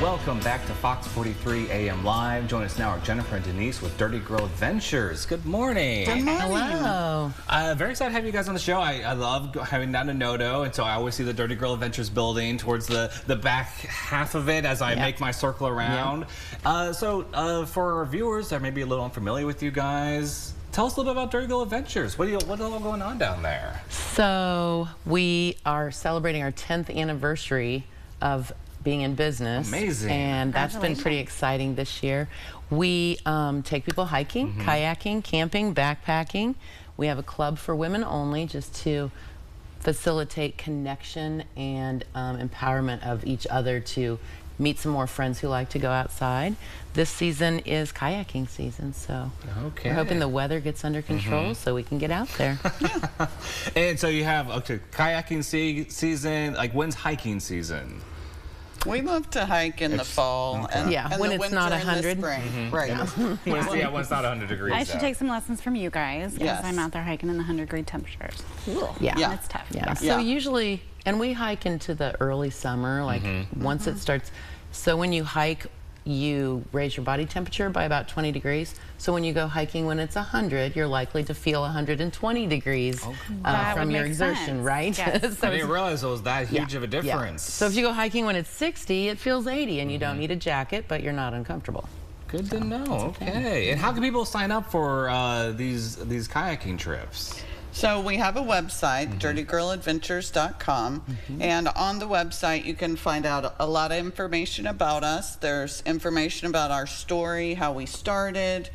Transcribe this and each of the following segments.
Welcome back to Fox 43 AM Live. Join us now are Jennifer and Denise with Dirty Girl Adventures. Good morning. Good morning. Hello. Very excited to have you guys on the show. I love having down to Noto, and so I always see the Dirty Girl Adventures building towards the back half of it as I make my circle around. For our viewers that may be a little unfamiliar with you guys, tell us a little bit about Dirty Girl Adventures. What's all going on down there? So we are celebrating our 10th anniversary of being in business. Amazing. And that's been pretty exciting this year. We take people hiking, kayaking, camping, backpacking. We have a club for women only, just to facilitate connection and empowerment of each other to meet some more friends who like to go outside. This season is kayaking season, so we're hoping the weather gets under control so we can get out there. And so you have kayaking season. Like, when's hiking season? We love to hike in the fall and when the it's winter not and the 100. spring. Right. When it's not 100 degrees. I should take some lessons from you guys because I'm out there hiking in the 100-degree temperatures. Yeah. It's tough. Yeah. So usually, and we hike into the early summer, like once it starts. So when you hike, you raise your body temperature by about 20 degrees. So when you go hiking when it's 100, you're likely to feel 120 degrees from your exertion, right? Yes. So I didn't realize it was that huge of a difference. So if you go hiking when it's 60, it feels 80, and you don't need a jacket, but you're not uncomfortable. Good to know. Okay. And how can people sign up for these kayaking trips? So we have a website, dirtygirladventures.com, and on the website you can find out a lot of information about us. There's information about our story, how we started.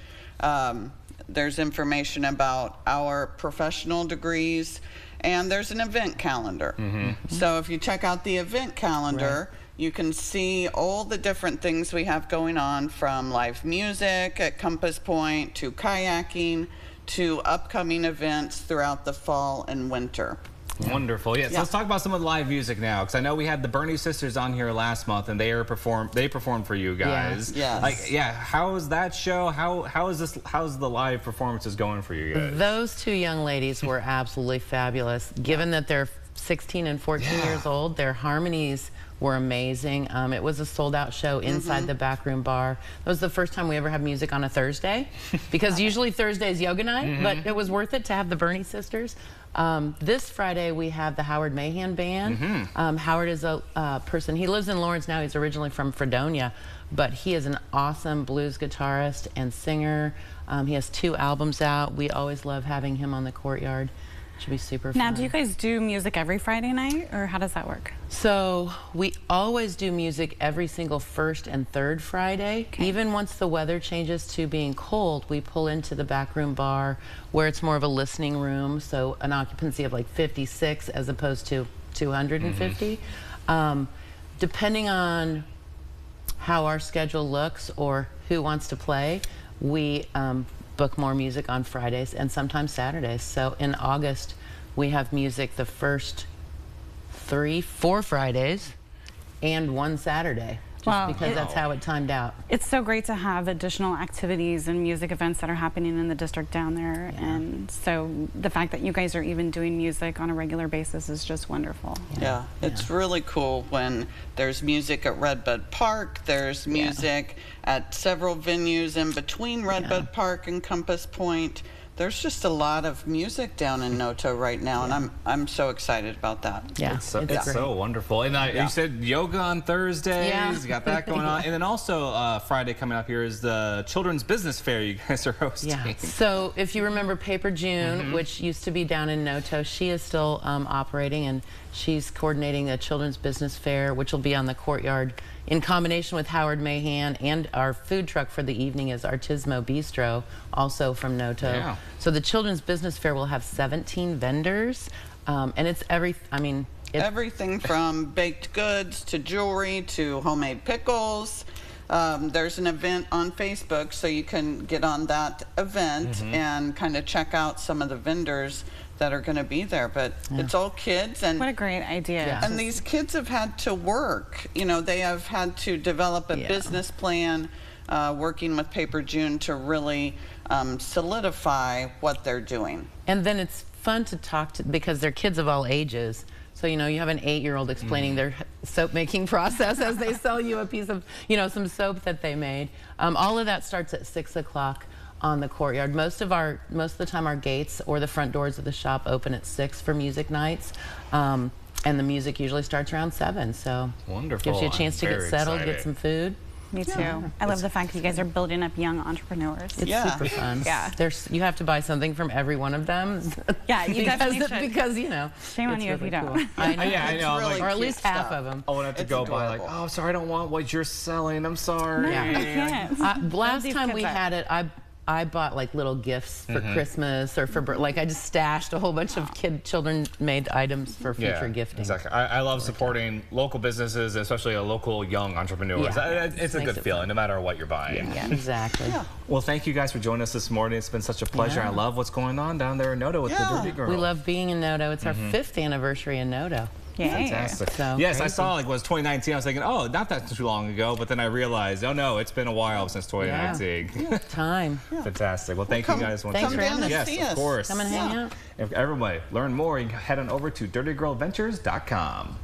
There's information about our professional degrees, and there's an event calendar. So if you check out the event calendar, you can see all the different things we have going on, from live music at Compass Point to kayaking to upcoming events throughout the fall and winter. Wonderful. Yes. Let's talk about some of the live music now, because I know we had the Bernie Sisters on here last month, and they performed for you guys. Yes. How is that show? How's the live performances going for you guys? Those two young ladies were absolutely fabulous. Given that they're 16 and 14 years old, their harmonies were amazing. It was a sold-out show inside the backroom bar. It was the first time we ever had music on a Thursday, because usually Thursday is yoga night, but it was worth it to have the Bernie Sisters. This Friday we have the Howard Mahan Band. Howard is a person, he lives in Lawrence now, he's originally from Fredonia, but he is an awesome blues guitarist and singer. He has 2 albums out. We always love having him on the courtyard. Should be super fun. Now, do you guys do music every Friday night, or how does that work? So we always do music every single first and third Friday. Even once the weather changes to being cold, we pull into the backroom bar where it's more of a listening room, so an occupancy of like 56 as opposed to 250. Depending on how our schedule looks or who wants to play, we book more music on Fridays and sometimes Saturdays. So in August, we have music the first 4 Fridays and 1 Saturday, just because that's how it timed out. It's so great to have additional activities and music events that are happening in the district down there. And so the fact that you guys are even doing music on a regular basis is just wonderful. It's really cool when there's music at Redbud Park, there's music at several venues in between Redbud Park and Compass Point. There's just a lot of music down in Noto right now, and I'm so excited about that. It's so wonderful. And you said yoga on Thursdays. You got that going on. And then also Friday coming up here is the Children's Business Fair you guys are hosting. So if you remember Paper June, which used to be down in Noto, she is still operating, and she's coordinating the Children's Business Fair, which will be on the courtyard in combination with Howard Mahan, and our food truck for the evening is Artismo Bistro, also from Noto. So the Children's Business Fair will have 17 vendors, and it's everything from baked goods to jewelry to homemade pickles. There's an event on Facebook, so you can get on that event and kind of check out some of the vendors that are going to be there, but it's all kids. And what a great idea. And these kids have had to work. You know, they have had to develop a business plan, working with Paper June to really solidify what they're doing. And then it's fun to talk to, because they're kids of all ages, So, you know, you have an 8-year-old explaining their soap making process as they sell you a piece of, you know, some soap that they made. All of that starts at 6 o'clock on the courtyard. Most of the time our gates or the front doors of the shop open at 6 for music nights. And the music usually starts around 7. So wonderful. Gives you a chance to get settled, excited. get some food. Me too. I love the fact that you guys are building up young entrepreneurs. It's super fun. Yeah. You have to buy something from every one of them. Yeah, you definitely should. Because, you know. Shame on it's you if really you don't. cool. I know. Yeah, I know. Really Or at cute least half stuff. of them. I won't have to It's go by like, adorable. oh, sorry, I don't want what you're selling. I'm sorry. Yeah. I can't. Last These time kids we are- had it, I bought like little gifts for Christmas or for like I just stashed a whole bunch of children made items for future gifting. Exactly. I love supporting local businesses, especially local young entrepreneurs. Yeah. It's a Makes good it feeling, fun. no matter what you're buying. Yeah, exactly. Well, thank you guys for joining us this morning. It's been such a pleasure. Yeah. I love what's going on down there in Noto with the Dirty Girl. We love being in Noto. It's our 5th anniversary in Noto. Yay. Fantastic. So yes, I crazy. saw like it was 2019. I was thinking, oh, not that too long ago, but then I realized, oh no, it's been a while since 2019. Time. Fantastic. Well, thank you guys once Thanks again. for having us. Yes, See of us. course. Come and hang out. If everybody learn more, you can head on over to dirtygirladventures.com.